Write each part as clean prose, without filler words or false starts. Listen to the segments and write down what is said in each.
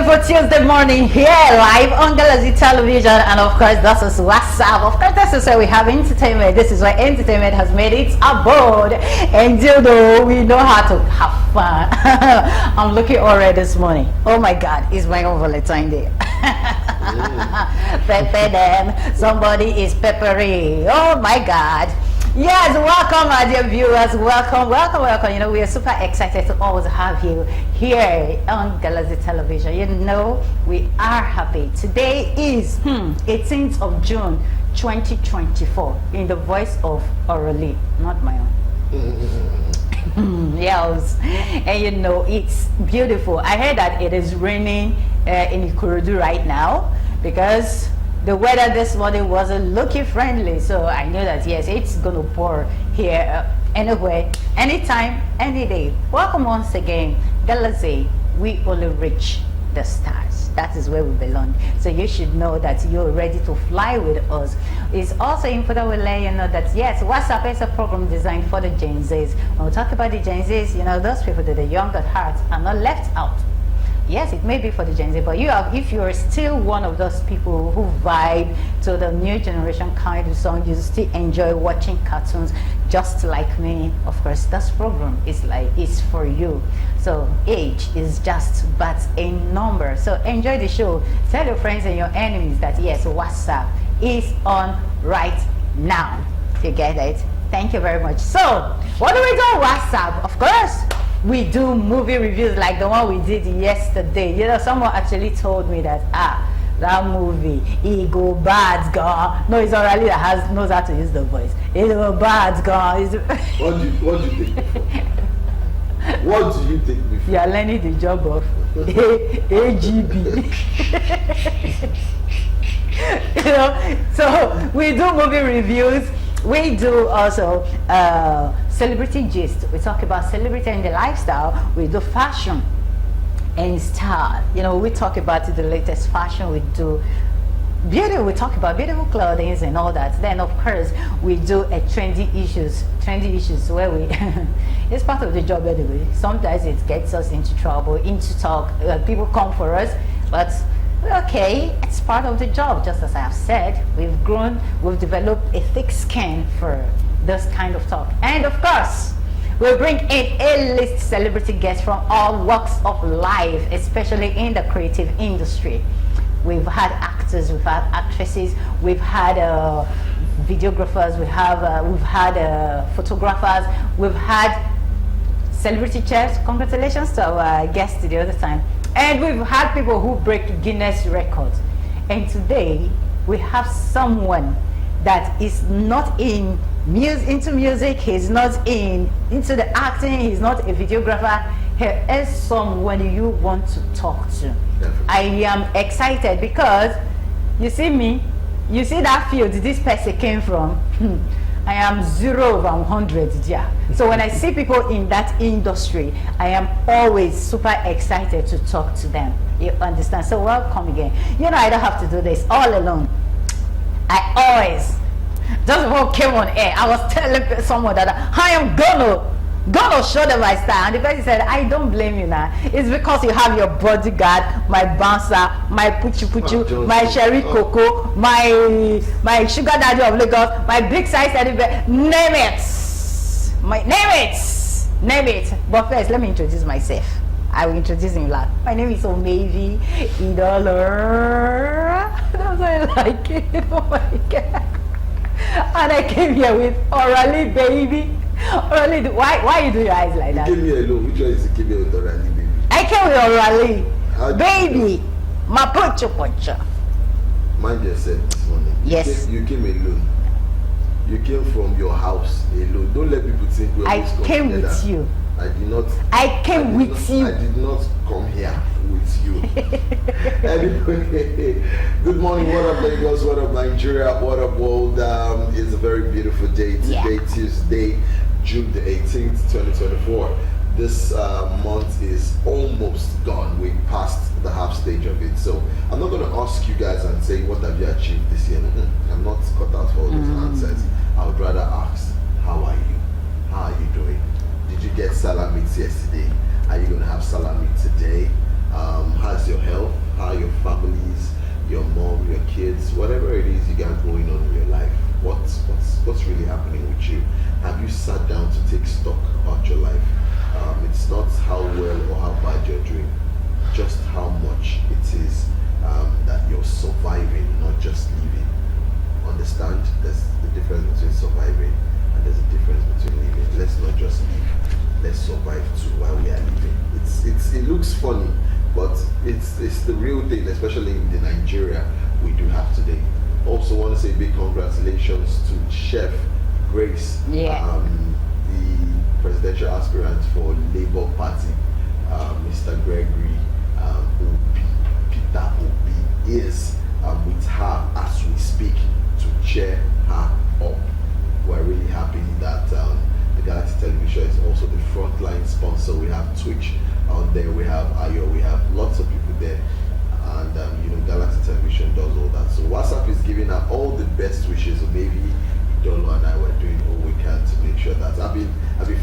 beautiful Tuesday morning here live on Galaxy Television, and of course this is WhatsApp. Of course this is where we have entertainment. This is where entertainment has made its abode, and you know we know how to have fun. I'm looking already this morning. Oh my God, it's my own Valentine Day. Pepper them. Somebody is peppery. Oh my God. Yes, welcome, my dear viewers. Welcome, welcome, welcome. You know, we are super excited to always have you here on Galaxy Television. You know, we are happy. Today is 18th of June, 2024. In the voice of Orally, not my own. Yes, and you know, it's beautiful. I heard that it is raining in Ikorodu right now because the weather this morning wasn't looking friendly, so I know that yes, it's gonna pour here anywhere, anytime, any day. Welcome once again, Galaxy. We only reach the stars. That is where we belong. So you should know that you're ready to fly with us. It's also important we let you know that yes, WhatsApp is a program designed for the Gen Zs. When we talk about the Gen Zs, you know, those people that are young at heart are not left out. Yes, it may be for the Gen Z, but if you are still one of those people who vibe to the new generation kind of song, you still enjoy watching cartoons just like me, of course, this program is for you. So age is just but a number. So enjoy the show. Tell your friends and your enemies that yes, WhatsApp is on right now. You get it? Thank you very much. So what do we do on WhatsApp? Of course, we do movie reviews like the one we did yesterday. You know, someone actually told me that that movie, it go bad, girl. No, it's Orally that knows how to use the voice. It go bad, girl. What do you think? What do you think before? You are learning the job of AGB. You know, so we do movie reviews. We do also celebrity gist. We talk about celebrity and the lifestyle. We do fashion and style. You know, we talk about the latest fashion. We do beauty. We talk about beautiful clothing and all that. Then, of course, we do a trendy issues where we it's part of the job anyway. Sometimes it gets us into trouble, into talk. People come for us, but okay, it's part of the job. Just as I have said, we've grown, we've developed a thick skin for this kind of talk. And of course, we'll bring in A-list celebrity guests from all walks of life, especially in the creative industry. We've had actors, we've had actresses, we've had videographers, we've had photographers, we've had celebrity chefs. Congratulations to our guests the other time. And we've had people who break Guinness records. And today we have someone that is not into music, he's not into the acting, he's not a videographer. He is someone you want to talk to. Definitely. I am excited because you see me, you see that field this person came from. I am 0 over 100, yeah. So when I see people in that industry, I am always super excited to talk to them. You understand? So welcome again. You know, I don't have to do this all alone. I always, just before I came on air, I was telling someone that I am gonna show them my style, and the person said, I don't blame you now. It's because you have your bodyguard, my bouncer, my puchu, my sherry cocoa, my sugar daddy of Lagos, my big size teddy bear, name it. But first, let me introduce myself. I will introduce him like, my name is Omevi Idoler. That's why I like it. Oh my God. And I came here with Orally, baby. Orally, why you do your eyes like that? You came here alone. Which one is you came here with Orally, baby? I came with Orally, baby. My pocho. Mind yourself this morning. Yes. You came alone. You came from your house alone. Don't let people think we're I came together. with you. I did not. I came with you. I did not come here with you. Anyway, good morning. What up, Lagos? What up, Nigeria? What up, world? It's a very beautiful day today, Tuesday, June the 18th, 2024. This month is almost gone. We passed the half stage of it. So I'm not going to ask you guys and say, what have you achieved this year? I'm not cut out for all those answers. I would rather ask, how are you? How are you doing? Did you get salami yesterday? Are you going to have salami today? How's your health? it's the real thing, especially in the Nigeria we do have today. Also want to say big congratulations to Chef Grace, Yeah. the presidential aspirant for Labour Party, Mr. Gregory Obi, Peter Obi is with her as we speak to cheer her up. We're really happy that the Galaxy Television is also the frontline sponsor. We have Twitch on there, we have Ayo, we have lots of people there, and you know, Galaxy Television does all that. So WhatsApp is giving her all the best wishes. So maybe Dolo and I were doing all we can to make sure that I've been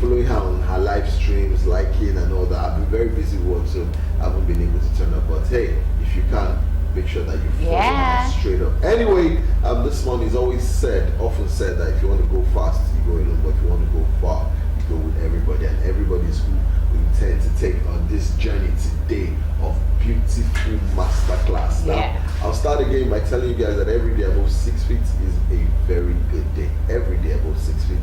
following her on her live streams, liking and all that. I've been very busy with work, so I haven't been able to turn up. But hey, if you can, make sure that you follow her straight up. Anyway, this one is always often said that if you want to go fast, you go alone, but if you want to go far, you go with everybody, and everybody is who we intend to take on this journey today of beautiful masterclass. Now, I'll start again by telling you guys that every day above 6 feet is a very good day. Every day above 6 feet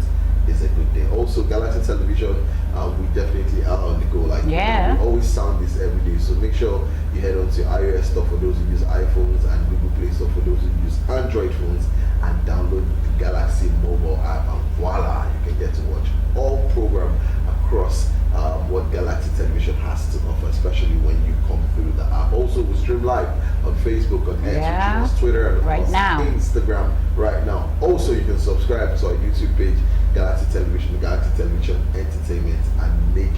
is a good day. Also, Galaxy Television, we definitely are on the go. Like, we always sound this every day. So make sure you head on to iOS store for those who use iPhones and Google Play Store for those who use Android phones, and download the Galaxy mobile app, and voila, you can get to watch all program across what Galaxy Television has to offer, especially when you come through the app. Also, we stream live on Facebook, on X, Twitter, and Instagram right now. Also, you can subscribe to our YouTube page, Galaxy Television Entertainment, and make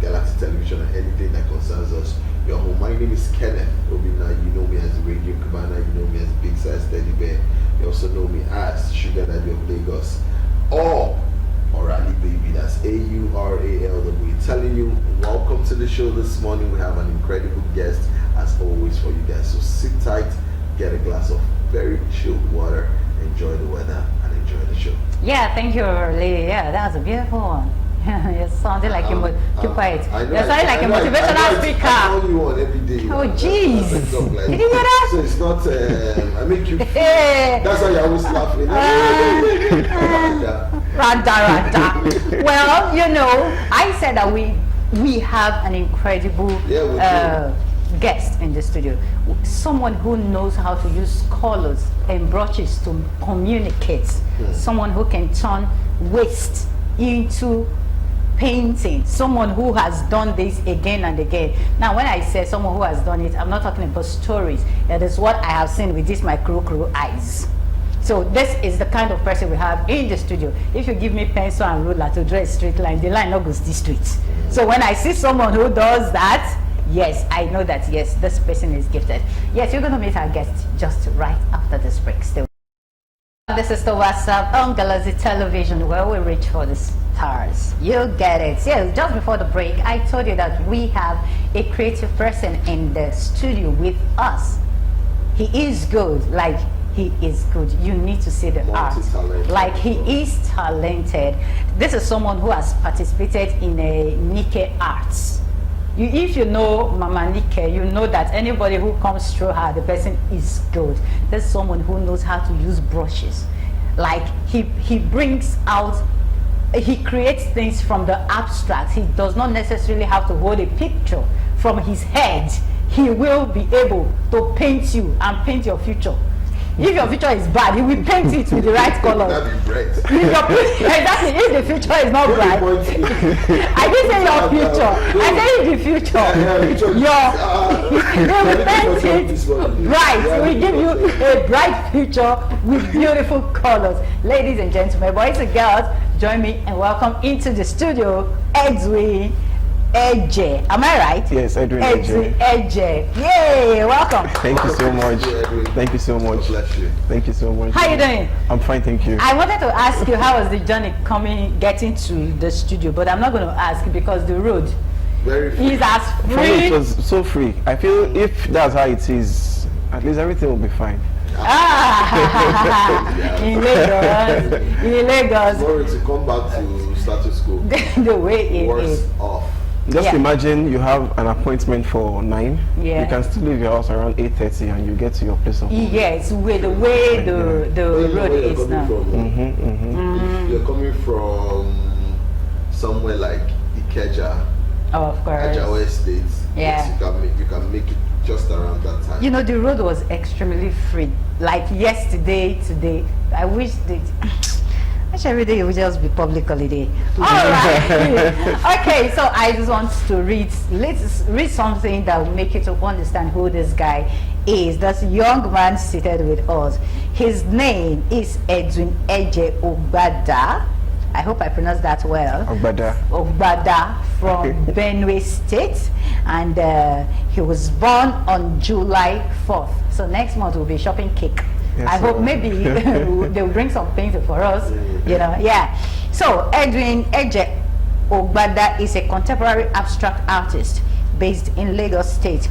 Galaxy Television and anything that concerns us your home. My name is Kenneth Obina. You know me as Radio Cabana. You know me as Big Size Teddy Bear. You also know me as Sugar Daddy of Lagos, or Ali Baby. That's AURALW. Telling you, welcome to the show this morning. We have an incredible guest as always for you guys. So sit tight, get a glass of very chilled water, enjoy the weather, and enjoy the show. Yeah, thank you, Lee. Yeah, that was a beautiful one. You sounded like keep quiet. You sounded like a motivational speaker. I know you on every day. Oh, jeez. Like, did you hear that? So it's not, I make you feel, that's why you're always laughing. Rada. Well, you know, I said that we have an incredible guest in the studio. Someone who knows how to use colors and brushes to communicate. Someone who can turn waste into painting. Someone who has done this again and again. Now, when I say someone who has done it, I'm not talking about stories. That is what I have seen with this my crew eyes. So this is the kind of person we have in the studio. If you give me pencil and ruler to draw a straight line, the line not goes this straight. So when I see someone who does that, yes, I know that, yes, this person is gifted. Yes, you're going to meet our guest just right after this break. Still. This is the WhatsApp on Galaxy Television, where we reach for the stars. You get it. Yes, just before the break, I told you that we have a creative person in the studio with us. He is good, like he is good. You need to see the art. Like he is talented. This is someone who has participated in a Nike Arts. If you know Mama Nike, you know that anybody who comes through her, the person is good. There's someone who knows how to use brushes. Like he brings out, he creates things from the abstract. He does not necessarily have to hold a picture from his head. He will be able to paint you and paint your future. If your future is bad, he will paint it with the right color. Exactly. If the future is not bright, I didn't say your future. I said the future. He will paint it bright. We give you a bright future with beautiful colors. Ladies and gentlemen, boys and girls, join me and welcome into the studio, Edwin. Ejeh. Am I right? Yes, Edwin Ejeh. Ejeh. Yay, welcome. Thank you so much. Thank you so much. Bless you. Thank you so much. How you doing? I'm fine, thank you. I wanted to ask you how was the journey getting to the studio, but I'm not going to ask because the road is as free. For me, it was so free. I feel if that's how it is, at least everything will be fine. In Lagos. Sorry to come back to status quo. The way it Worse is. off. Just imagine you have an appointment for 9. Yeah. You can still leave your house around 8:30 and you get to your place of work. Yes, with the way the road is now. If you're coming from somewhere like Ejeh Oh, of course. Ejeh State. Yeah. Yes, you can make it just around that time. You know, the road was extremely free. Like yesterday, today. I wish every day it would just be public holiday. All right. Okay, so I just want to let's read something that will make you to understand who this guy is. This young man seated with us. His name is Edwin Ejeh Ogbada. I hope I pronounced that well. Ogbada from Benue State, and he was born on July 4th. So next month we'll be shopping cake. Yes, I hope maybe they'll bring some things for us, you know. Yeah. So Edwin Ejeh Ogbada is a contemporary abstract artist based in Lagos State.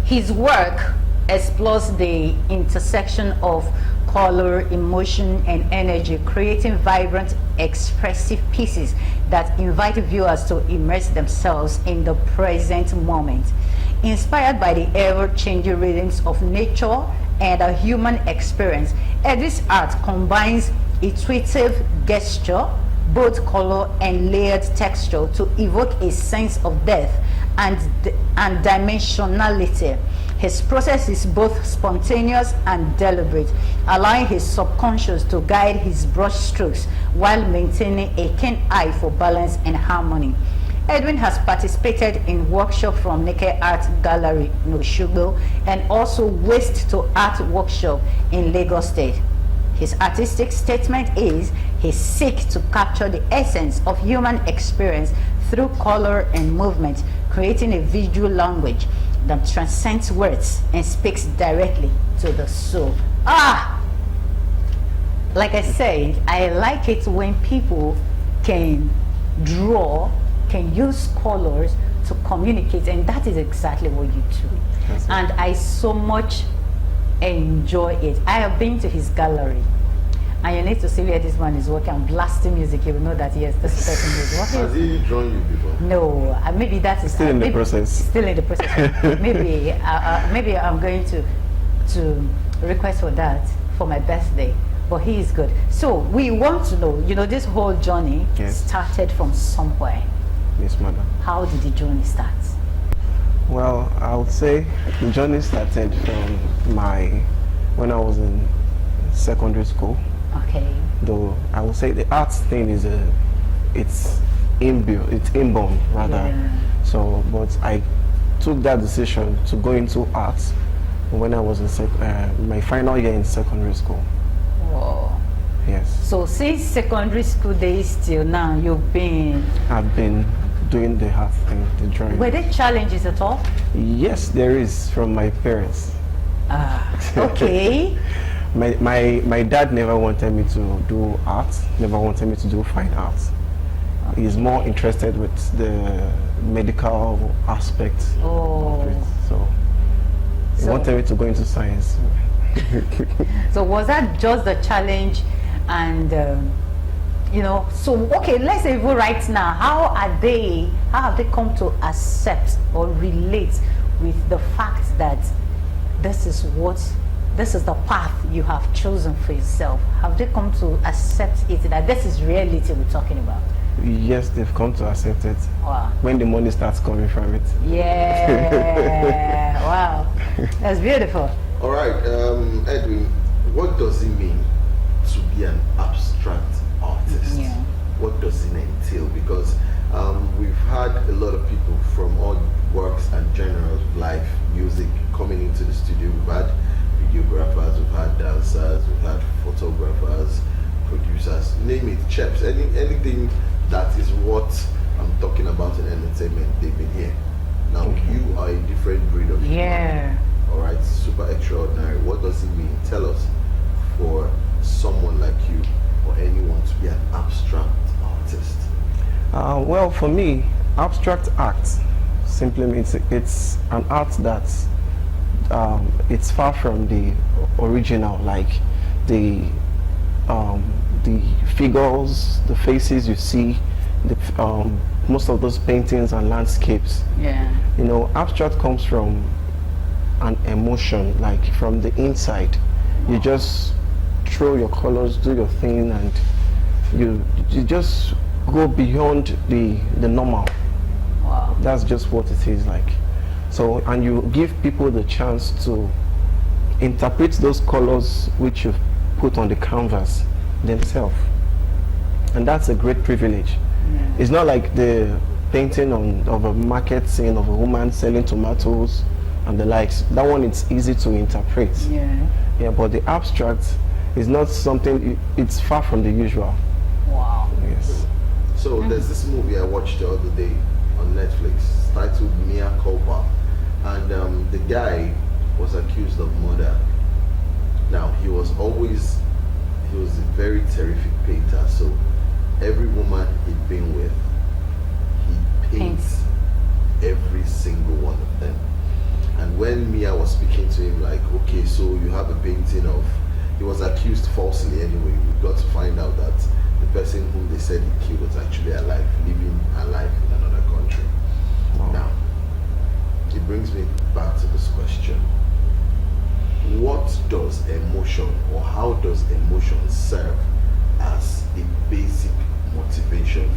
His work explores the intersection of color, emotion, and energy, creating vibrant, expressive pieces that invite viewers to immerse themselves in the present moment. Inspired by the ever-changing rhythms of nature and a human experience, Edwin's art combines intuitive gesture, both color and layered texture, to evoke a sense of depth and dimensionality. His process is both spontaneous and deliberate, allowing his subconscious to guide his brush strokes while maintaining a keen eye for balance and harmony. Edwin has participated in workshops from Naked Art Gallery in Osogbo and also Waste to Art workshop in Lagos State. His artistic statement is he seeks to capture the essence of human experience through color and movement, creating a visual language that transcends words and speaks directly to the soul. Like I said, I like it when people can draw, can use colors to communicate, and that is exactly what you do. And I so much enjoy it. I have been to his gallery, and you need to see where this man is working. I'm blasting music, you will know that yes, this person is working. Has he drawn you before? No, maybe that is still in the process. Still in the process. maybe I'm going to request for that for my birthday. But he is good. So we want to know, you know, this whole journey started from somewhere. Yes, madam. How did the journey start? Well, I would say the journey started from when I was in secondary school. Okay. Though I would say the arts thing is it's inborn rather. Yeah. So, but I took that decision to go into arts when I was in my final year in secondary school. Whoa. Yes. So since secondary school days till now, I've been doing the art thing, the drawing. Were there challenges at all? Yes, there is from my parents. Okay. My dad never wanted me to do art, never wanted me to do fine arts. Okay. He's more interested with the medical aspect of it. So he wanted me to go into science. So was that just the challenge? And you know, so okay, let's say even right now, how have they come to accept or relate with the fact that this is the path you have chosen for yourself? Have they come to accept it, that this is reality we're talking about? Yes, they've come to accept it. Wow. When the money starts coming from it. Yeah. Wow. That's beautiful. All right, Edwin, what does it mean to be an abstract artist? Yeah. What does it entail? Because we've had a lot of people from all walks and genres of life, music, coming into the studio. We've had videographers, we've had dancers, we've had photographers, producers, name it, chefs, anything that is what I'm talking about in entertainment, they've been here. Now you are a different breed of human. All right, super extraordinary. What does it mean? Tell us, for someone like you or anyone, to be an abstract artist. Well, for me, abstract art simply means it's an art that's it's far from the original, like the figures, the faces you see, most of those paintings and landscapes. Yeah. You know, abstract comes from an emotion, like from the inside. You just throw your colors, do your thing, and you just go beyond the normal. Wow. Wow. That's just what it is like. So, and you give people the chance to interpret those colors which you've put on the canvas themselves. And that's a great privilege. Yeah. It's not like the painting of a market scene of a woman selling tomatoes and the likes. That one, it's easy to interpret. Yeah. Yeah, but the abstract is not something, it's far from the usual. Wow. Yes. So there's this movie I watched the other day on Netflix titled Mea Culpa, and the guy was accused of murder. Now he was a very terrific painter, so every woman he'd been with, he paints every single one of them. And when Mia was speaking to him, like, okay, so you have a painting of, he was accused falsely anyway. We got to find out that the person whom they said he killed was actually alive, living alive in another country. Wow. Now, it brings me back to this question. What does emotion, or how does emotion serve as a basic motivation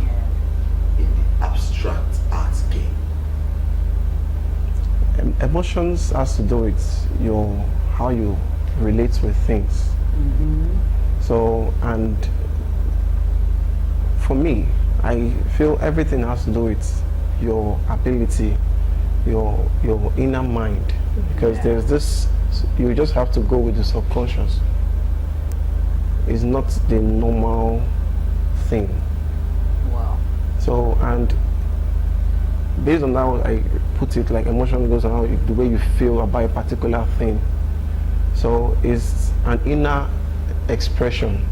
in the abstract art game? Emotions has to do with how you relate with things. So, and for me, I feel everything has to do with your ability, your inner mind, because there's this, you just have to go with the subconscious. It's not the normal thing. Wow. So, and based on how I put it, like emotion goes on the way you feel about a particular thing. So it's an inner expression.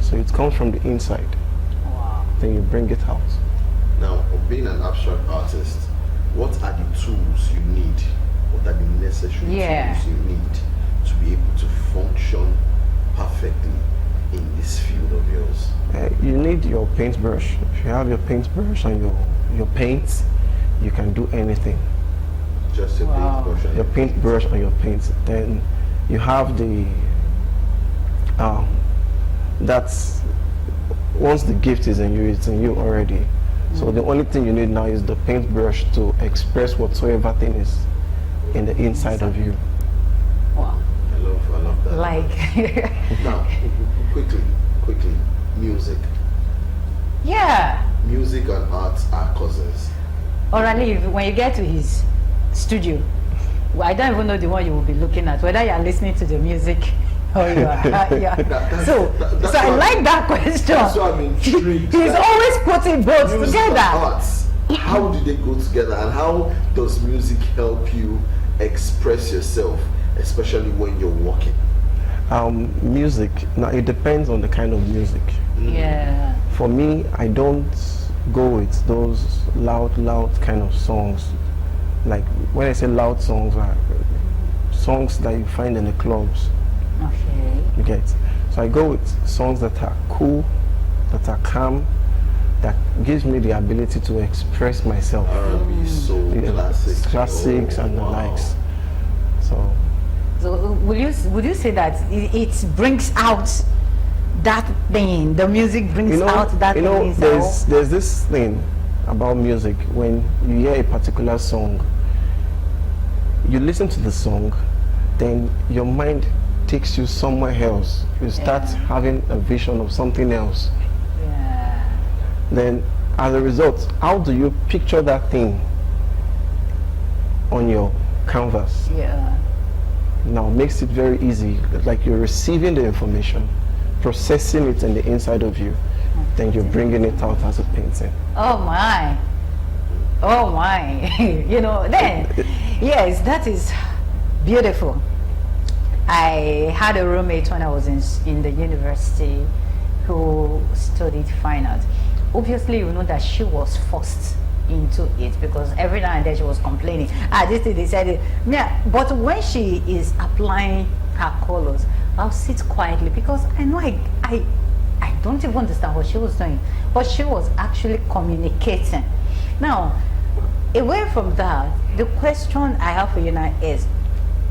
So it comes from the inside. Wow. Then you bring it out. Now, being an abstract artist, what are the tools you need? What are the necessary tools you need to be able to function perfectly in this field of yours? You need your paintbrush. If you have your paintbrush and your paints, you can do anything. Just your paintbrush and Your paintbrush and your paints. Then you have the that's once the gift is in you, it's in you already. So the only thing you need now is the paintbrush to express whatsoever thing is in the inside of you. Wow. I love that. Like. Now, quickly, music. Yeah. Music and art are cousins. Orally, when you get to his studio, well, I don't even know the one you will be looking at, whether you are listening to the music or you are. So I like that question. That's why I'm intrigued. He's always putting both Music together. and arts, how do they go together, and how does music help you express yourself, especially when you're walking? Music, now it depends on the kind of music. Yeah. For me, I don't go with those loud kind of songs. Like when I say loud songs, are songs that you find in the clubs. Okay. You get? So I go with songs that are cool, that are calm, that gives me the ability to express myself. R&B, soul, classics and the likes. So would you say that it brings out that thing? The music brings out that thing. There's this thing about music. When you hear a particular song, you listen to the song, then your mind takes you somewhere else. You start having a vision of something else. Yeah. Then as a result, how do you picture that thing on your canvas? Yeah. Now makes it very easy. Like you're receiving the information, processing it in the inside of you, then you're bringing it out as a painting. Oh my. Oh my. Then yes, that is beautiful. I had a roommate when I was in the university who studied fine art. Obviously, you know that she was forced into it because every now and then she was complaining. This thing, they said it. Yeah, but when she is applying her colors, I'll sit quietly because I know I don't even understand what she was doing, but she was actually communicating. Now, away from that, the question I have for you now is,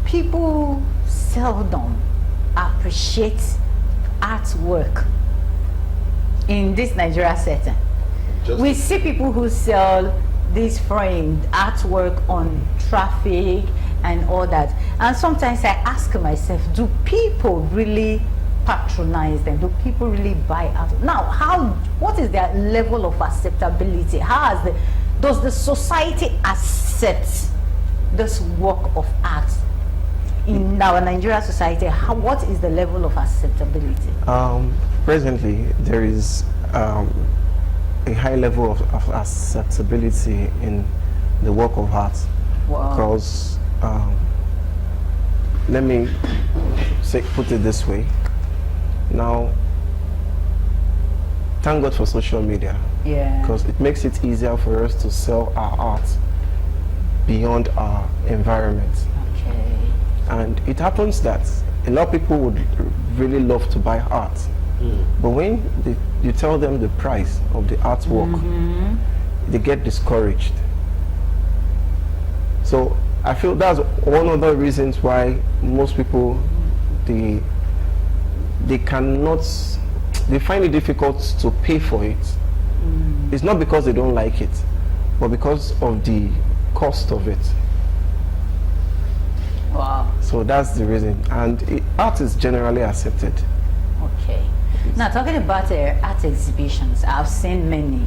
people seldom appreciate artwork in this Nigeria setting. We see people who sell this framed artwork on traffic and all that. And sometimes I ask myself, do people really patronize them? Do people really buy art? Now, what is their level of acceptability? Does the society accept this work of art in our Nigerian society? What is the level of acceptability? Presently, there is a high level of acceptability in the work of art. Wow. Because let me put it this way. Now, thank God for social media. Yeah. Because it makes it easier for us to sell our art beyond our environment. Okay. And it happens that a lot of people would really love to buy art. But when you tell them the price of the artwork, they get discouraged. So I feel that's one of the reasons why most people, they find it difficult to pay for it. It's not because they don't like it, but because of the cost of it. Wow. So that's the reason. And art is generally accepted. Okay. Now, talking about art exhibitions, I've seen many.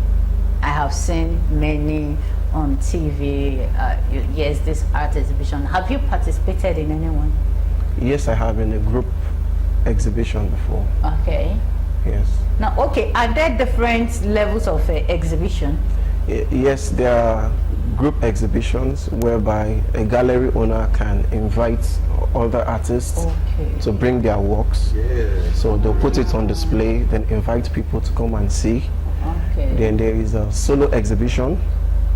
I have seen many on TV. Yes, this art exhibition. Have you participated in anyone? Yes, I have in a group exhibition before. Okay. Yes. Now, okay, are there different levels of exhibition? Yes, there are group exhibitions whereby a gallery owner can invite other artists to bring their works. Yeah. So they'll put it on display, then invite people to come and see. Okay. Then there is a solo exhibition,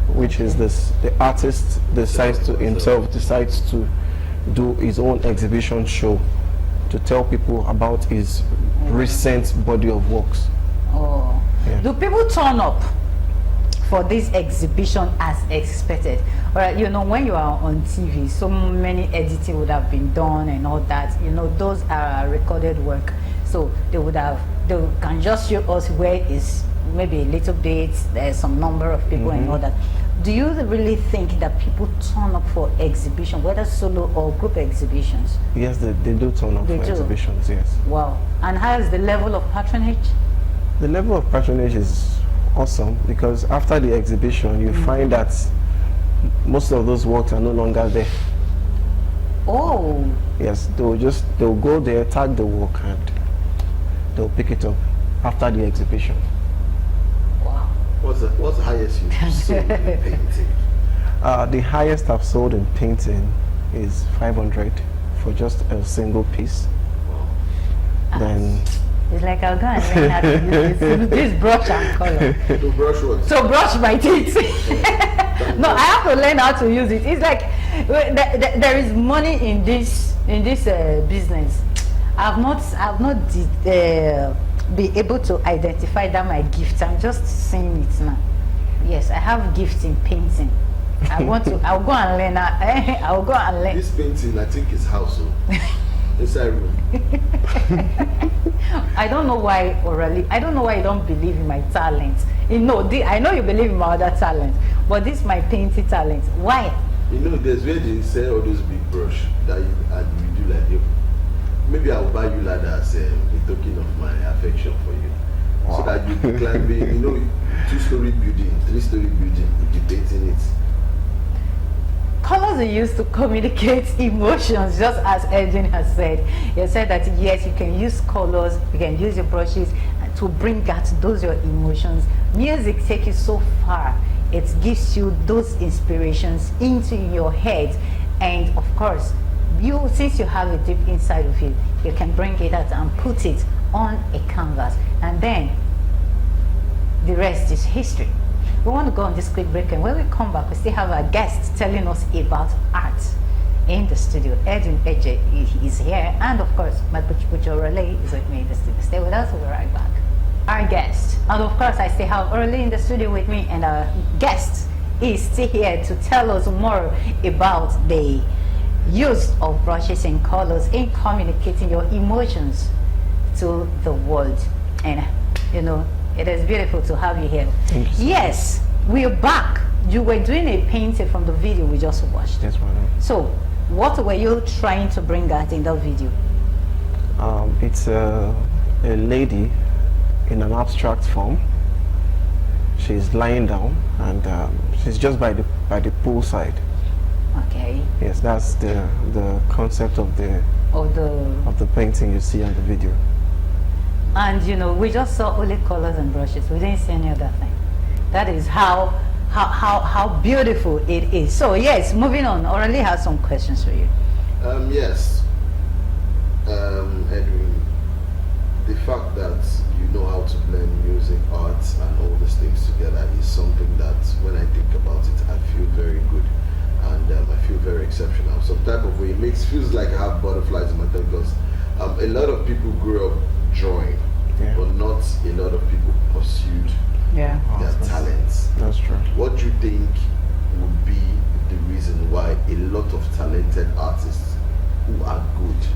which is this: the artist decides to do his own exhibition show to tell people about his recent body of works. Oh. Yeah. Do people turn up for this exhibition as expected? Or, you know, when you are on TV, so many editing would have been done and all that. You know, those are recorded work. So they can just show us where is maybe a little bit, there's some number of people and all that. Do you really think that people turn up for exhibition, whether solo or group exhibitions? Yes, they do turn up for exhibitions, yes. Wow. And how is the level of patronage? The level of patronage is awesome, because after the exhibition you find that most of those works are no longer there. Oh. Yes, they'll go there, tag the work, and they'll pick it up after the exhibition. Wow. What's the highest you've sold in painting? The highest I've sold in painting is 500 for just a single piece. Wow. Then it's like I'll go and learn how to use this brush and color. To brush what? So brush my teeth. No, I have to learn how to use it. It's like there is money in this business. I've not be able to identify that my gift. I'm just saying it now. Yes, I have gifts in painting. I'll go and learn. I'll go and learn. This painting, I think, is household. Inside room. I don't know why, Orally. I don't know why you don't believe in my talent. You know, I know you believe in my other talent, but this is my painting talent. Why? You know, there's where they sell all those big brush that you do like you. Maybe I'll buy you like that as a token of my affection for you, so that you be climbing. You know, 2-story building, 3-story building, you be painting it. Colors are used to communicate emotions, just as Edwin has said. He said that yes, you can use colors, you can use your brushes to bring out those your emotions. Music takes you so far. It gives you those inspirations into your head, and of course, since you have it deep inside of you, you can bring it out and put it on a canvas, and then the rest is history. We want to go on this quick break, and when we come back, we still have our guest telling us about art in the studio. Edwin Ejeh is here, and of course, my Butcher Relay is with me in the studio. Stay with us, we'll be right back. Our guest, and of course, I still have Orly in the studio with me, and our guest is still here to tell us more about the use of brushes and colors in communicating your emotions to the world. And you know, It is beautiful to have you here. Thank you so Yes, we're back. You were doing a painting from the video we just watched. Yes, madam. So, what were you trying to bring out in that video? It's a lady in an abstract form. She's lying down, and she's just by the poolside. Okay. Yes, that's the concept of the painting you see on the video. And you know, we just saw only colors and brushes. We didn't see any other thing. That is how beautiful it is. So yes, moving on. Orally has some questions for you. Yes. Edwin, the fact that you know how to blend music, arts, and all these things together is something that, when I think about it, I feel very good, and I feel very exceptional. Some type of way it feels like I have butterflies in my tongue, because a lot of people grew up drawing, but not a lot of people pursued their talents. That's true. What do you think would be the reason why a lot of talented artists who are good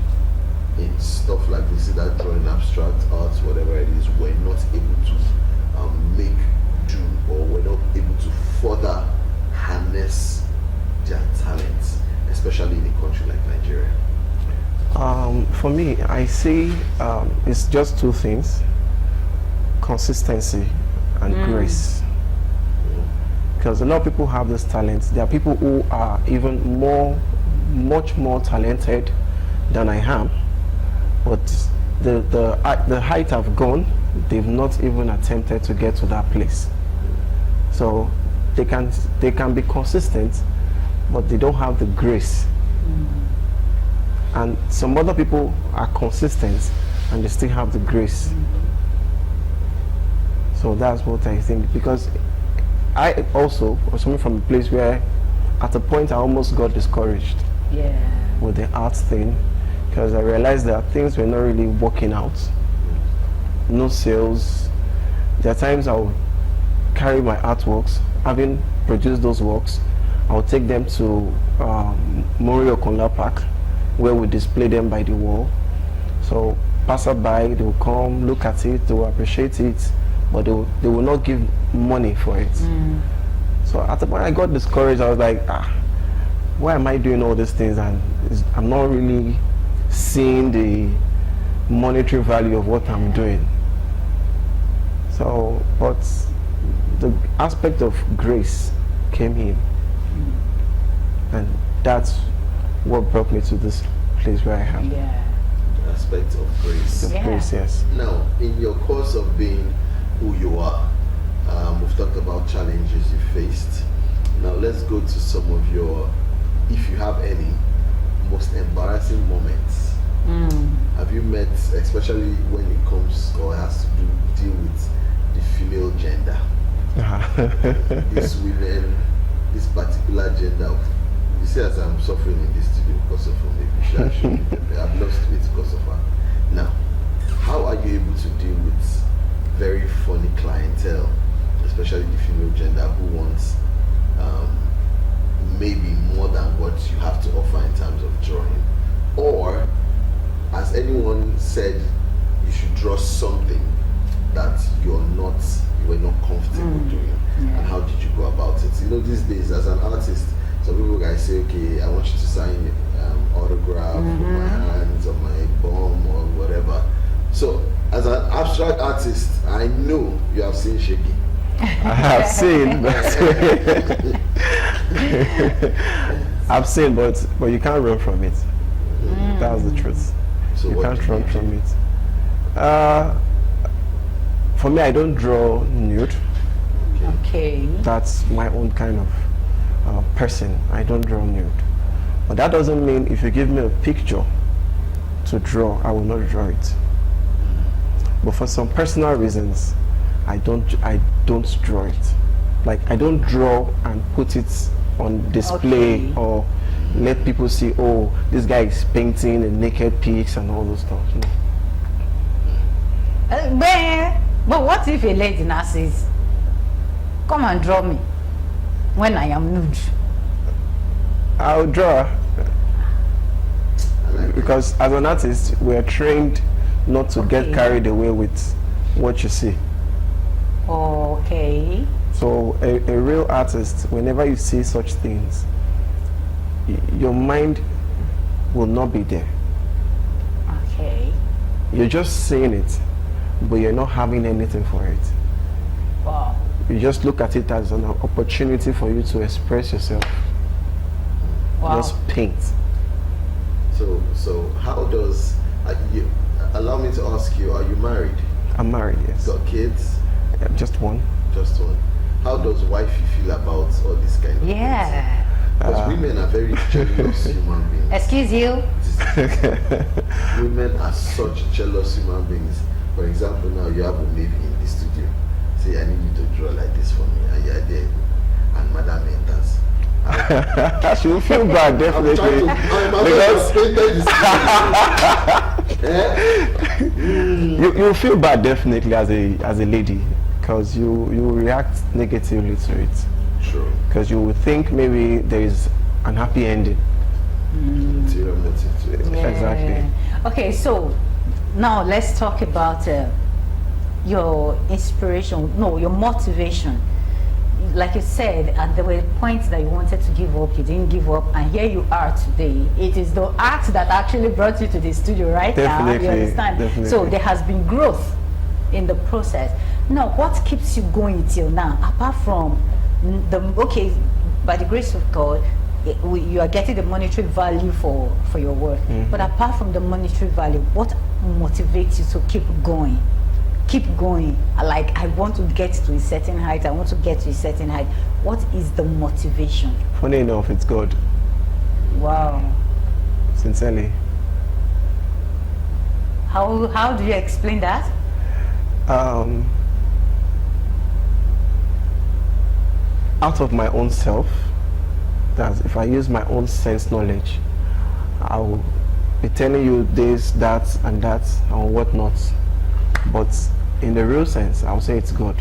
in stuff like this, that drawing, abstract arts, whatever it is, were not able to make do, or were not able to further harness their talents, especially in a country like Nigeria? For me, I see it's just two things: consistency and grace. Because a lot of people have this talent. There are people who are even much more talented than I am, but the height I've gone, they've not even attempted to get to that place. So they can be consistent, but they don't have the grace. And some other people are consistent and they still have the grace. So that's what I think, because I also was coming from a place where at a point I almost got discouraged with the arts thing, because I realized that things were not really working out. No sales. There are times I'll carry my artworks, having produced those works, I'll take them to Morio Konla Park, where we display them by the wall. So passerby, they will come, look at it, they will appreciate it, but they will not give money for it. So at the point I got discouraged, I was like, why am I doing all these things, and I'm not really seeing the monetary value of what I'm doing. So, but the aspect of grace came in, and that's what brought me to this place where I am. The aspect of grace. Grace, yes. Now, in your course of being who you are, we've talked about challenges you faced. Now let's go to some of your, if you have any, most embarrassing moments. Have you met, especially when it comes or has to deal with the female gender? These women, this particular gender. You see, as I'm suffering in this studio because of her, maybe I've lost weight because of her. Now, how are you able to deal with very funny clientele, especially the female gender, who wants maybe more than what you have to offer in terms of drawing? Or has anyone said you should draw something that you were not comfortable doing? And how did you go about it? You know, these days as an artist, some people guys say, okay, I want you to sign autograph with my hands or my bum or whatever. So as an abstract artist, I know you have seen shaky. I have seen, but you can't run from it. That's the truth. So you can't run from it. For me, I don't draw nude. Okay. That's my own kind of person. I don't draw nude. But that doesn't mean if you give me a picture to draw, I will not draw it. But for some personal reasons, I don't draw it. Like, I don't draw and put it on display or let people see, oh, this guy is painting and naked pics and all those stuff. No. But what if a lady now says, come and draw me when I am nude? I'll draw. Because as an artist, we are trained not to get carried away with what you see. Okay. So a real artist, whenever you see such things, your mind will not be there. Okay. You're just seeing it, but you're not having anything for it. Wow. You just look at it as an opportunity for you to express yourself. Wow. Just paint. So how does you allow me to ask you? Are you married? I'm married, yes. Got kids? Just one. Just one. How does wifey feel about all this kind of things? Yeah. Because women are very jealous human beings. Excuse you? Women are such jealous human beings. For example, now you have a maybe in the studio. Say, I need you to draw like this for me. And you're there. And madam enters. She will feel bad, definitely. You feel bad definitely as a lady, because you react negatively to it. Sure. Because you would think maybe there is an happy ending. Material motive to it. Yeah. Exactly. Okay, so now let's talk about your inspiration, no, your motivation. Like you said, and there were points that you wanted to give up, you didn't give up, and here you are today. It is the art that actually brought you to the studio right now. You understand? Definitely. So there has been growth in the process. Now, what keeps you going till now, apart from by the grace of God, you are getting the monetary value for your work. But apart from the monetary value, what motivates you to keep going? Keep going. Like, I want to get to a certain height, I want to get to a certain height. What is the motivation? Funny enough, it's God. Wow. Sincerely. How do you explain that? Out of my own self, that if I use my own sense knowledge, I will be telling you this, that, and whatnot. But in the real sense, I would say it's God.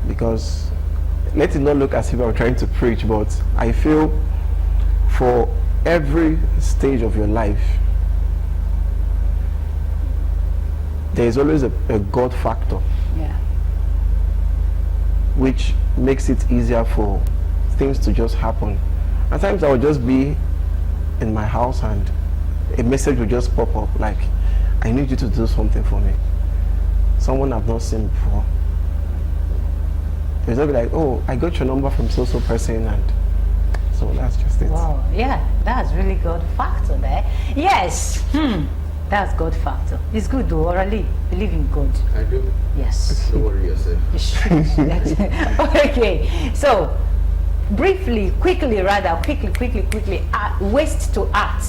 Because let it not look as if I'm trying to preach, but I feel for every stage of your life, there is always a God factor. Yeah. Which makes it easier for things to just happen. At times I would just be in my house and a message would just pop up like, I need you to do something for me. Someone I've not seen before. It's be like, oh, I got your number from so person, and so that's just it. Wow, yeah, that's really good factor there. Yes, that's good factor. It's good though, orally. Believe in God. I do. Yes. Don't worry yourself. You should. Okay, so quickly, waste to art.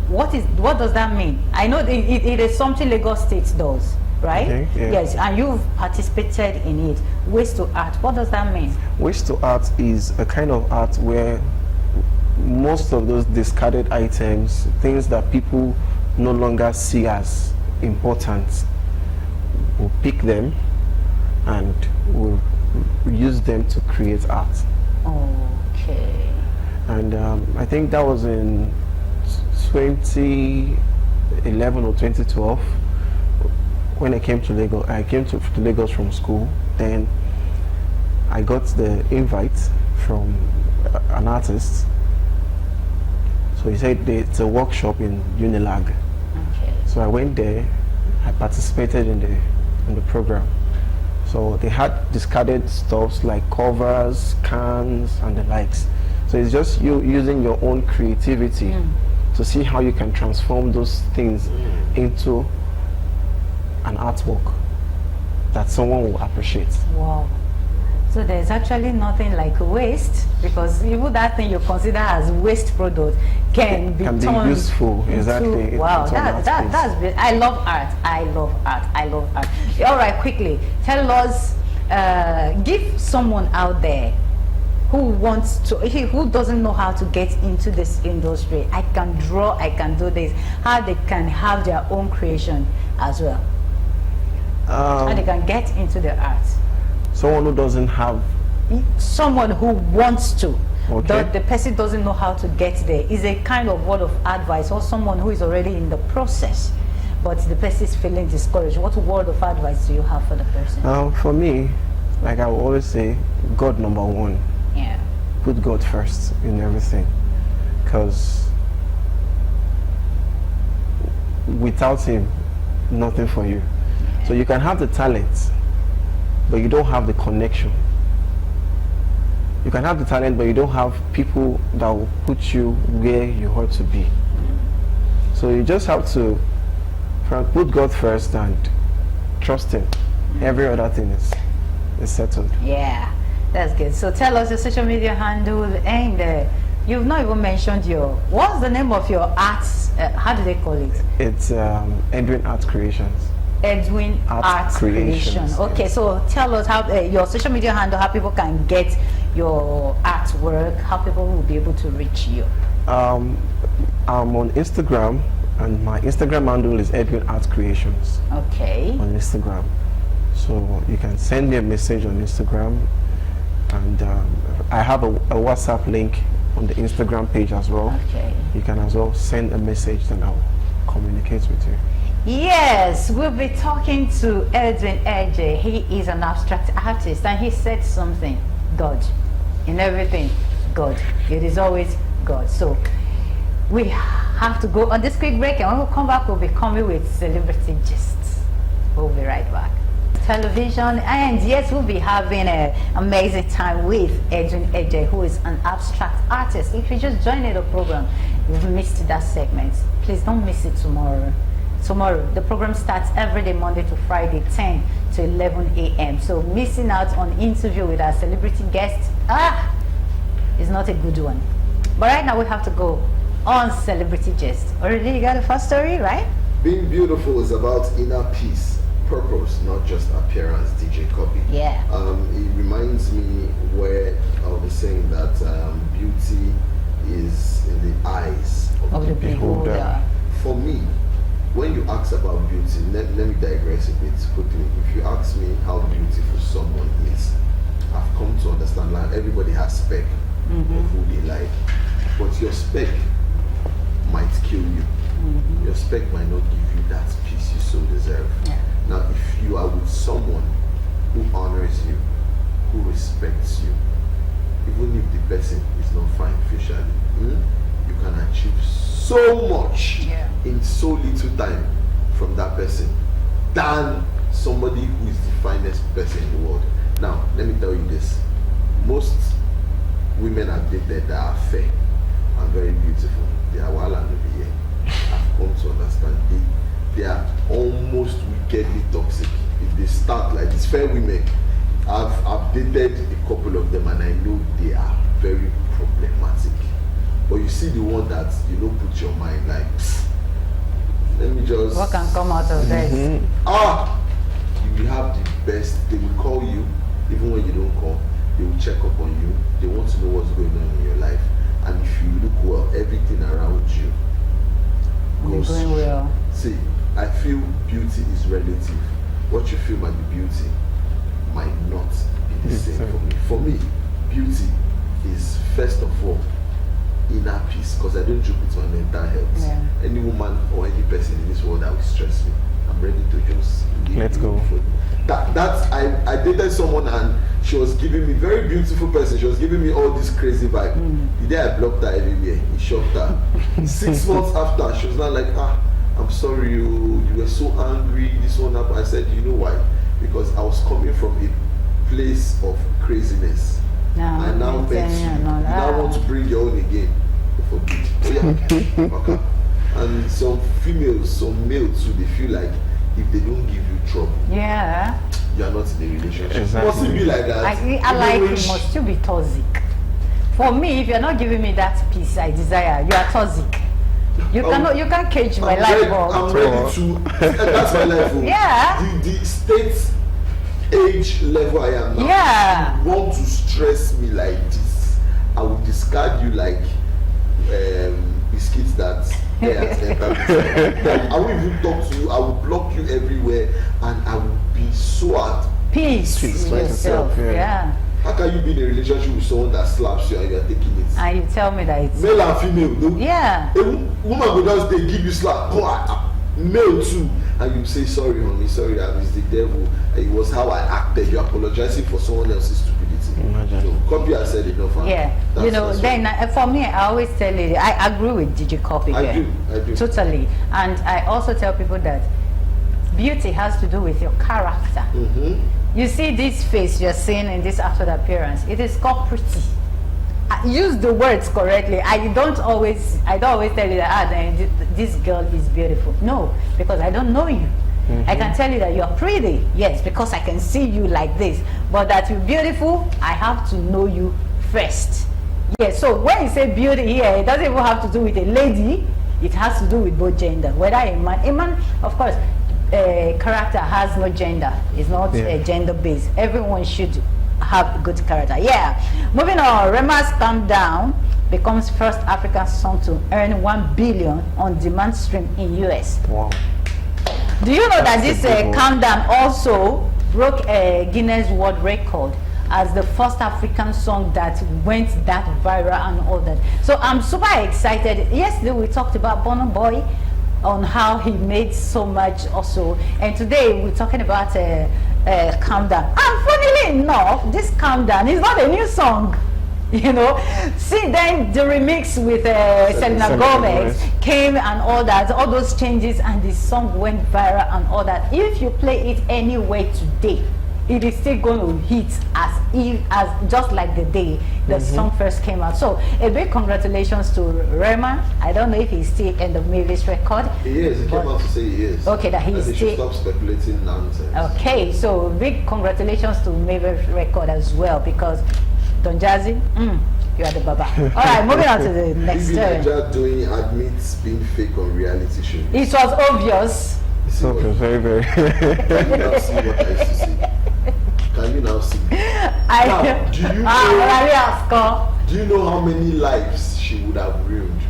What does that mean? I know it is something Lagos State does, right? Okay, yeah. Yes, and you've participated in it. Waste to art, what does that mean? Waste to art is a kind of art where most of those discarded items, things that people no longer see as important, we'll pick them and we'll use them to create art. Okay. And I think that was in 2011 or 2012 when I came to Lagos. I came to Lagos from school. Then I got the invite from an artist. So he said it's a workshop in Unilag. Okay. So I went there. I participated in the program. So they had discarded stuffs like covers, cans, and the likes. So it's just you using your own creativity to see how you can transform those things into an artwork that someone will appreciate. Wow. So there's actually nothing like waste, because even that thing you consider as waste product can be turned useful. Exactly. Wow, that's great. I love art. All right, quickly tell us, give someone out there who doesn't know how to get into this industry. I can draw, I can do this. How they can have their own creation as well. How they can get into the art. Someone who doesn't have. Someone who wants to. Okay. The person doesn't know how to get there. Is a kind of word of advice, or someone who is already in the process but the person is feeling discouraged. What word of advice do you have for the person? For me, like I will always say, God number one. Yeah. Put God first in everything, because without Him, nothing for you. So you can have the talent, but you don't have the connection. You can have the talent, but you don't have people that will put you where you ought to be. So you just have to put God first and trust Him. Every other thing is settled. Yeah, that's good. So tell us your social media handle, and you've not even mentioned what's the name of your arts? How do they call it? It's Edwin Art Creations. Edwin Art Creation. Okay, yes. so tell us how your social media handle, how people can get your artwork, how people will be able to reach you. I'm on Instagram, and my Instagram handle is Edwin Art Creations. Okay. On Instagram, so you can send me a message on Instagram, and I have a WhatsApp link on the Instagram page as well. Okay. You can as well send a message, and I'll communicate with you. Yes, we'll be talking to Edwin Ejeh. He is an abstract artist, and he said something: God. In everything, God. It is always God. So we have to go on this quick break, and when we come back, we'll be coming with celebrity gists. We'll be right back. Television, and yes, we'll be having an amazing time with Edwin Ejeh, who is an abstract artist. If you just joined the program, you've missed that segment. Please don't miss it tomorrow. Tomorrow, the program starts every day, Monday to Friday, 10 to 11 a.m. So missing out on interview with our celebrity guests, is not a good one. But right now we have to go on celebrity gist. Already you got the first story, right? Being beautiful is about inner peace, purpose, not just appearance, DJ Copy. Yeah. It reminds me where I was saying that beauty is in the eyes Of the beholder. For me, when you ask about beauty, let me digress a bit quickly. If you ask me how beautiful someone is, I've come to understand that everybody has spec of who they like, but your spec might kill you. Your spec might not give you that peace you so deserve. Yeah. Now, if you are with someone who honors you, who respects you, even if the person is not fine facially, you can achieve so much in so little time from that person than somebody who is the finest person in the world. Now, let me tell you this. Most women I've dated that are fair and very beautiful, they are well and over here. I've come to understand they are almost wickedly toxic. If they start like this, fair women, I've dated a couple of them and I know they are very problematic. But you see the one that you don't put your mind like, let me just... What can come out of this? You will have the best. They will call you, even when you don't call. They will check up on you. They want to know what's going on in your life. And if you look well, everything around you goes going well. See, I feel beauty is relative. What you feel might be beauty might not be the same for me. For me, beauty is first of all inner peace, because I don't joke with my mental health. Yeah. Any woman or any person in this world that will stress me, I'm ready to just leave. Let's go. I dated someone and she was giving me, very beautiful person, she was giving me all this crazy vibe. The day I blocked her everywhere, it shocked her. 6 months after, she was not like, I'm sorry, you were so angry, this one happened. I said, you know why? Because I was coming from a place of craziness. I now met you. You now want to bring your own again. Forbid. Okay. And some females, some males too, they feel like if they don't give you trouble, you are not in a relationship. Exactly. Must it be like that? I like it must still be toxic. For me, if you're not giving me that peace I desire, you are toxic. You can't cage my life. I'm ready to. That's my level. Yeah. The state age level I am now. Yeah. If you want to stress me like this, I will discard you like biscuits that I won't even talk to you. I will block you everywhere, and I will be so at peace with yourself. Yeah. How can you be in a relationship with someone that slaps you and you are taking it? And you tell me that it's male and female, no? Yeah. A woman will just they give you slap. male too, and you say sorry honey, sorry, I was the devil, it was how I acted. You're apologizing for someone else's stupidity. Imagine. So copy has said enough. Yeah, you know, then for me, I always tell you, I agree with DJ Copy. I do Totally. And I also tell people that beauty has to do with your character. You see this face you're seeing in this outward appearance, it is called pretty. Use the words correctly. I don't always tell you that then this girl is beautiful. No, because I don't know you. I can tell you that you're pretty, yes, because I can see you like this. But that you're beautiful, I have to know you first. Yes, so when you say beauty here, it doesn't even have to do with a lady. It has to do with both gender. Whether a man, of course, character has no gender. It's not gender based. Everyone should have good character. Yeah. Moving on, Rema's Calm Down becomes first African song to earn 1 billion on demand stream in US. Wow. Do you know that this Calm Down also broke a Guinness World Record as the first African song that went that viral and all that? So I'm super excited. Yesterday we talked about Burna Boy on how he made so much also, and today we're talking about Calm Down. And funnily enough, this Calm Down is not a new song. You know, see, then the remix with Selena Gomez came and all that, all those changes, and the song went viral and all that. If you play it anyway today, it is still going to hit as just like the day the song first came out. So a big congratulations to Rema. I don't know if he's still in the Mavis record. He is. He came out to say he is. Okay, that he's still. Stop speculating nonsense. Okay, so big congratulations to Mavis record as well, because Don Jazzy, you are the baba. All right, moving on to the next story. Just doing admits being fake on reality shows. It was obvious. It's obvious, very, very. Can you now see what I used to see? Can you now see? Do you know how many lives she would have ruined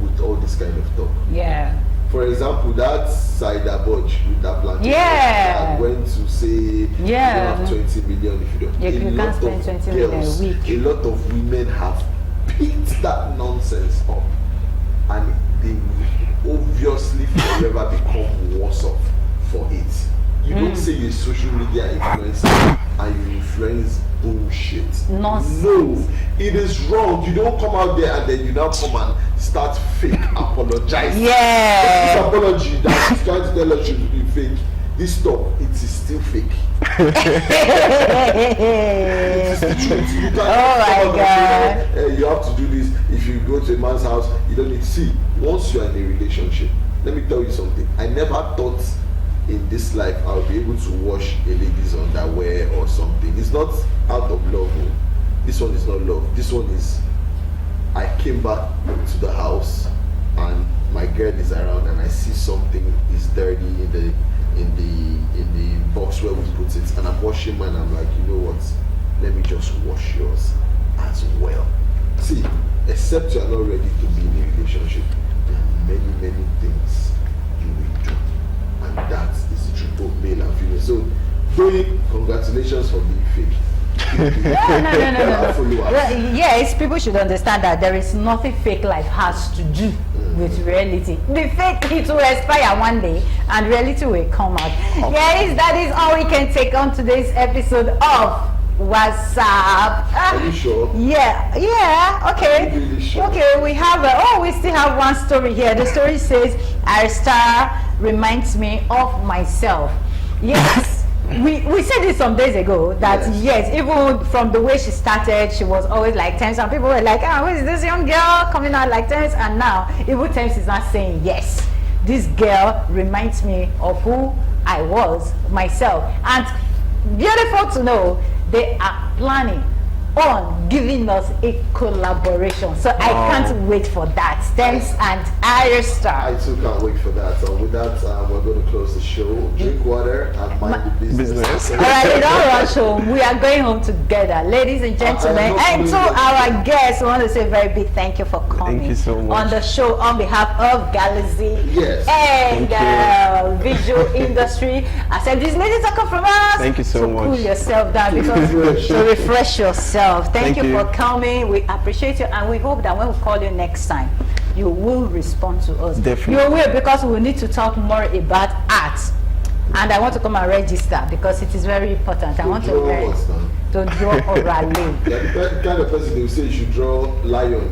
with all this kind of talk? Yeah. For example, that Saida Bodge with that plantation, yeah, went to say, yeah, you have 20 million if you don't. Yeah, you can't spend 20 million a week. A lot of women have picked that nonsense up, and they will obviously forever become worse off for it. You don't say you're a social media influencer and you influence bullshit. Nonsense. No, it is wrong. You don't come out there and then you now come and start fake apologizing. Yeah. This apology that she's trying to tell us should be fake. This stuff, it is still fake. It is the truth. You can't oh my God. Say, you have to do this. If you go to a man's house, you don't need to see. Once you are in a relationship, let me tell you something. I never thought in this life I'll be able to wash a lady's underwear or something. It's not out of love. This one is not love. This one is, I came back to the house and my girl is around and I see something is dirty in the box where we put it, and I'm washing mine. I'm like, you know what? Let me just wash yours as well. See, except you are not ready to be in a relationship, there are many things you will do. And that is the truth, both male and female. So, Doing, congratulations for being fake. No. Yes, people should understand that there is nothing fake life has to do with reality. The fake, it will expire one day and reality will come out. Okay. Yes, that is all we can take on today's episode of WhatsApp. Are you sure? Yeah, okay. Really sure? Okay, we have we still have one story here. The story says, our star reminds me of myself. Yes. We said this some days ago that yes, even from the way she started, she was always like Thames, and people were like, who is this young girl coming out like Thames? And now even Thames is not saying yes. This girl reminds me of who I was myself. And beautiful to know they are planning on giving us a collaboration. So I can't wait for that. Thanks and Star. I too can't wait for that. So with that, we're going to close the show. Drink water and mind the business. All right, don't rush home. We are going home together, ladies and gentlemen. And to our guests, I want to say a very big thank you for coming. Thank you so much. On the show on behalf of Galaxy and visual industry. I said these ladies are coming from us. Thank you so much. Cool yourself down because to refresh yourself. Thank you for coming. We appreciate you, and we hope that when we call you next time, you will respond to us. Definitely. You will, because we need to talk more about art. And I want to come and register because it is very important. I want to draw orally. The kind of person they will say you should draw lion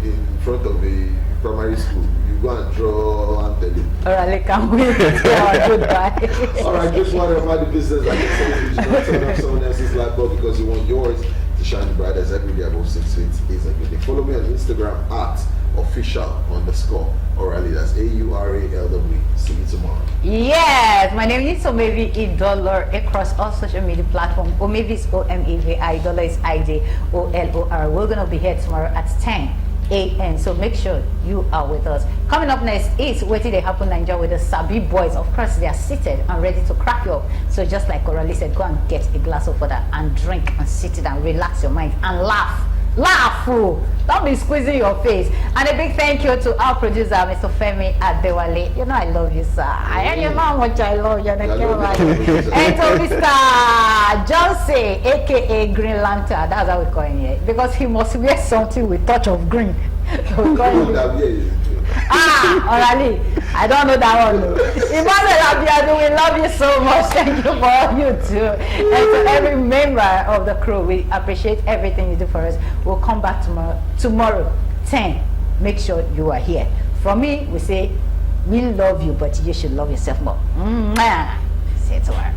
in front of a primary school. You go and draw and tell you. Orally, can we? Goodbye. All right, just worry about the business. Like I said, you should not turn off someone else's light bulb because you want yours to shine bright as every day above 6 feet is every day. Follow me on Instagram at official_Orally. That's AURALW. See you tomorrow. Yes, my name is Omevi Idolor across all social media platforms. Omevi is OMEVI, Idolor is IDOLOR. We're going to be here tomorrow at 10 a.m. So make sure you are with us. Coming up next is What Did They Happen Nigeria with the Sabi boys. Of course, they are seated and ready to crack you up. So just like Orally said, go and get a glass of water and drink and sit it and relax your mind and laugh. Laugh, fool. Don't be squeezing your face. And a big thank you to our producer, Mr. Femi Adewale. You know I love you, sir. And you know how much I love you. And to Mr. Johnson, aka Green Lantern. That's how we call him here. Because he must wear something with touch of green. So we call him. Orally, I don't know that one. Emmanuel, we love you so much. Thank you for all you do. And to every member of the crew, we appreciate everything you do for us. We'll come back tomorrow 10. Make sure you are here. From me, we say, we love you, but you should love yourself more. Mwah. See you tomorrow.